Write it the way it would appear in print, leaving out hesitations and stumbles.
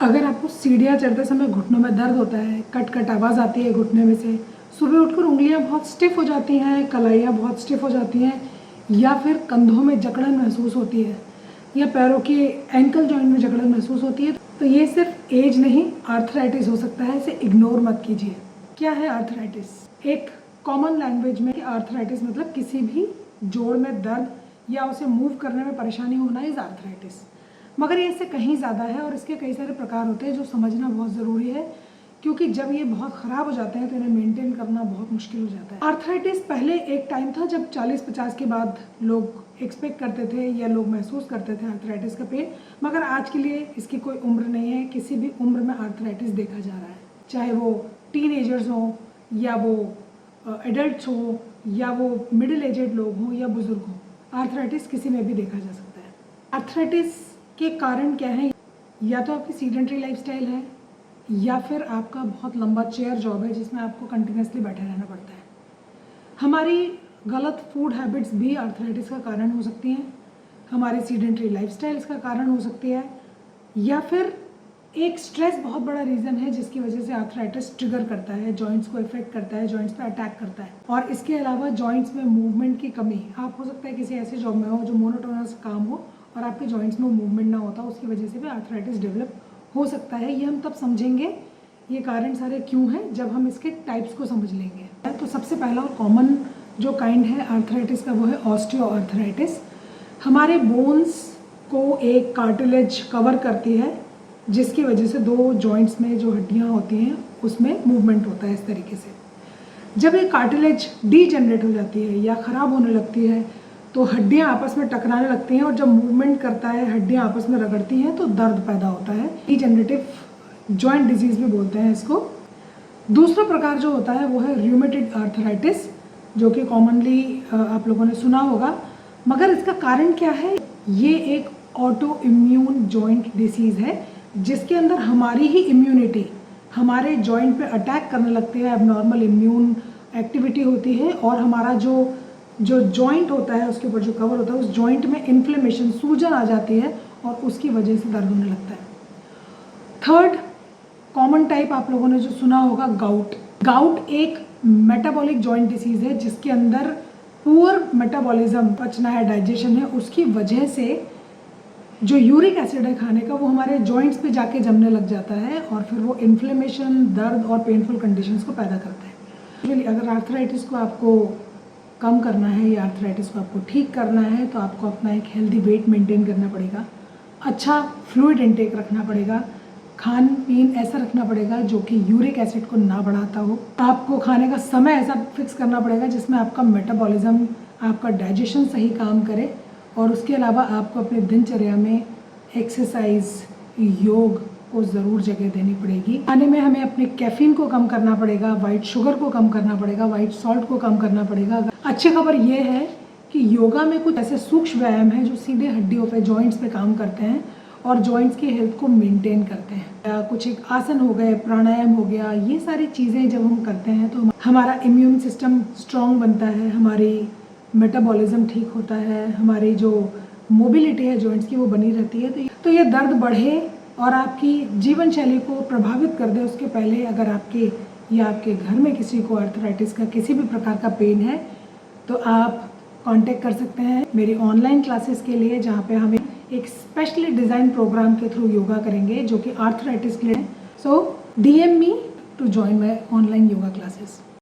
अगर आपको सीढ़ियाँ चढ़ते समय घुटनों में दर्द होता है, कट कट आवाज़ आती है घुटने में से, सुबह उठकर उंगलियां बहुत स्टिफ हो जाती हैं, कलाइयाँ बहुत स्टिफ हो जाती हैं, या फिर कंधों में जकड़न महसूस होती है, या पैरों के एंकल जॉइंट में जकड़न महसूस होती है, तो ये सिर्फ एज नहीं, आर्थराइटिस हो सकता है। इसे इग्नोर मत कीजिए। क्या है आर्थराइटिस? एक कॉमन लैंग्वेज में आर्थराइटिस मतलब किसी भी जोड़ में दर्द या उसे मूव करने में परेशानी होना इज आर्थराइटिस। मगर ये इससे कहीं ज़्यादा है और इसके कई सारे प्रकार होते हैं जो समझना बहुत ज़रूरी है, क्योंकि जब ये बहुत ख़राब हो जाते हैं तो इन्हें मेंटेन करना बहुत मुश्किल हो जाता है। आर्थराइटिस पहले एक टाइम था जब 40-50 के बाद लोग एक्सपेक्ट करते थे या लोग महसूस करते थे आर्थराइटिस का पेन, मगर आज के लिए इसकी कोई उम्र नहीं है। किसी भी उम्र में आर्थराइटिस देखा जा रहा है, चाहे वो टीनेजर्स हों या वो एडल्ट्स हों या वो मिडिल एजेड लोग हों या बुजुर्ग हों, आर्थराइटिस किसी में भी देखा जा सकता है। आर्थराइटिस के कारण क्या है? या तो आपकी सीडेंटरी लाइफस्टाइल है, या फिर आपका बहुत लंबा चेयर जॉब है जिसमें आपको कंटिन्यूसली बैठे रहना पड़ता है। हमारी गलत फूड हैबिट्स भी आर्थराइटिस का कारण हो सकती हैं, हमारी सीडेंटरी लाइफस्टाइल इसका कारण हो सकती है, या फिर एक स्ट्रेस बहुत बड़ा रीज़न है जिसकी वजह से आर्थराइटिस ट्रिगर करता है, जॉइंट्स को इफेक्ट करता है, जॉइंट्स पर अटैक करता है। और इसके अलावा जॉइंट्स में मूवमेंट की कमी, आप हो सकता है किसी ऐसे जॉब में हो जो मोनोटोनस काम हो और आपके जॉइंट्स में मूवमेंट ना होता, उसकी वजह से भी आर्थराइटिस डेवलप हो सकता है। ये हम तब समझेंगे ये कारण सारे क्यों हैं जब हम इसके टाइप्स को समझ लेंगे। तो सबसे पहला और कॉमन जो काइंड है आर्थराइटिस का वो है ऑस्टियोआर्थराइटिस। हमारे बोन्स को एक कार्टिलेज कवर करती है जिसकी वजह से दो जॉइंट्स में जो हड्डियाँ होती हैं उसमें मूवमेंट होता है। इस तरीके से जब एक कार्टिलेज डीजनरेट हो जाती है या ख़राब होने लगती है तो हड्डियां आपस में टकराने लगती हैं और जब मूवमेंट करता है, हड्डियां आपस में रगड़ती हैं तो दर्द पैदा होता है। डीजनरेटिव जॉइंट डिजीज भी बोलते हैं इसको। दूसरा प्रकार जो होता है वो है र्यूमेटॉइड आर्थराइटिस, जो कि कॉमनली आप लोगों ने सुना होगा। मगर इसका कारण क्या है? ये एक ऑटो इम्यून जॉइंट डिसीज है जिसके अंदर हमारी ही इम्यूनिटी हमारे जॉइंट पे अटैक करने लगती है, एबनॉर्मल इम्यून एक्टिविटी होती है और हमारा जो जॉइंट होता है उसके ऊपर जो कवर होता है उस जॉइंट में इन्फ्लेमेशन, सूजन आ जाती है और उसकी वजह से दर्द होने लगता है। थर्ड कॉमन टाइप आप लोगों ने जो सुना होगा, गाउट एक मेटाबॉलिक जॉइंट डिसीज है जिसके अंदर पुअर मेटाबॉलिज्म, पचना है, डाइजेशन है, उसकी वजह से जो यूरिक एसिड है खाने का वो हमारे जॉइंट्स पे जाके जमने लग जाता है और फिर वो इन्फ्लेमेशन, दर्द और पेनफुल कंडीशंस को पैदा करता है। अगर आर्थराइटिस को आपको कम करना है या आर्थराइटिस को आपको ठीक करना है तो आपको अपना एक हेल्दी वेट मेंटेन करना पड़ेगा, अच्छा फ्लूइड इनटेक रखना पड़ेगा, खान पीन ऐसा रखना पड़ेगा जो कि यूरिक एसिड को ना बढ़ाता हो। आपको खाने का समय ऐसा फिक्स करना पड़ेगा जिसमें आपका मेटाबॉलिज्म, आपका डाइजेशन सही काम करे। और उसके अलावा आपको अपने दिनचर्या में एक्सरसाइज, योग को ज़रूर जगह देनी पड़ेगी। खाने में हमें अपने कैफीन को कम करना पड़ेगा, वाइट शुगर को कम करना पड़ेगा, वाइट सॉल्ट को कम करना पड़ेगा। अच्छी खबर ये है कि योगा में कुछ ऐसे सूक्ष्म व्यायाम हैं जो सीधे हड्डियों पे, जॉइंट्स पे काम करते हैं और जॉइंट्स की हेल्थ को मेंटेन करते हैं। कुछ एक आसन हो गए, प्राणायाम हो गया, ये सारी चीज़ें जब हम करते हैं तो हमारा इम्यून सिस्टम स्ट्रॉन्ग बनता है, हमारी मेटाबॉलिज्म ठीक होता है, हमारी जो मोबिलिटी है जॉइंट्स की वो बनी रहती है। तो ये दर्द बढ़े और आपकी जीवन शैली को प्रभावित कर दे उसके पहले अगर आपके या आपके घर में किसी को आर्थराइटिस का किसी भी प्रकार का पेन है तो आप कांटेक्ट कर सकते हैं मेरी ऑनलाइन क्लासेस के लिए, जहाँ पे हमें एक स्पेशली डिज़ाइन प्रोग्राम के थ्रू योगा करेंगे जो कि आर्थराइटिस के लिए है। So DM me to join my online yoga classes.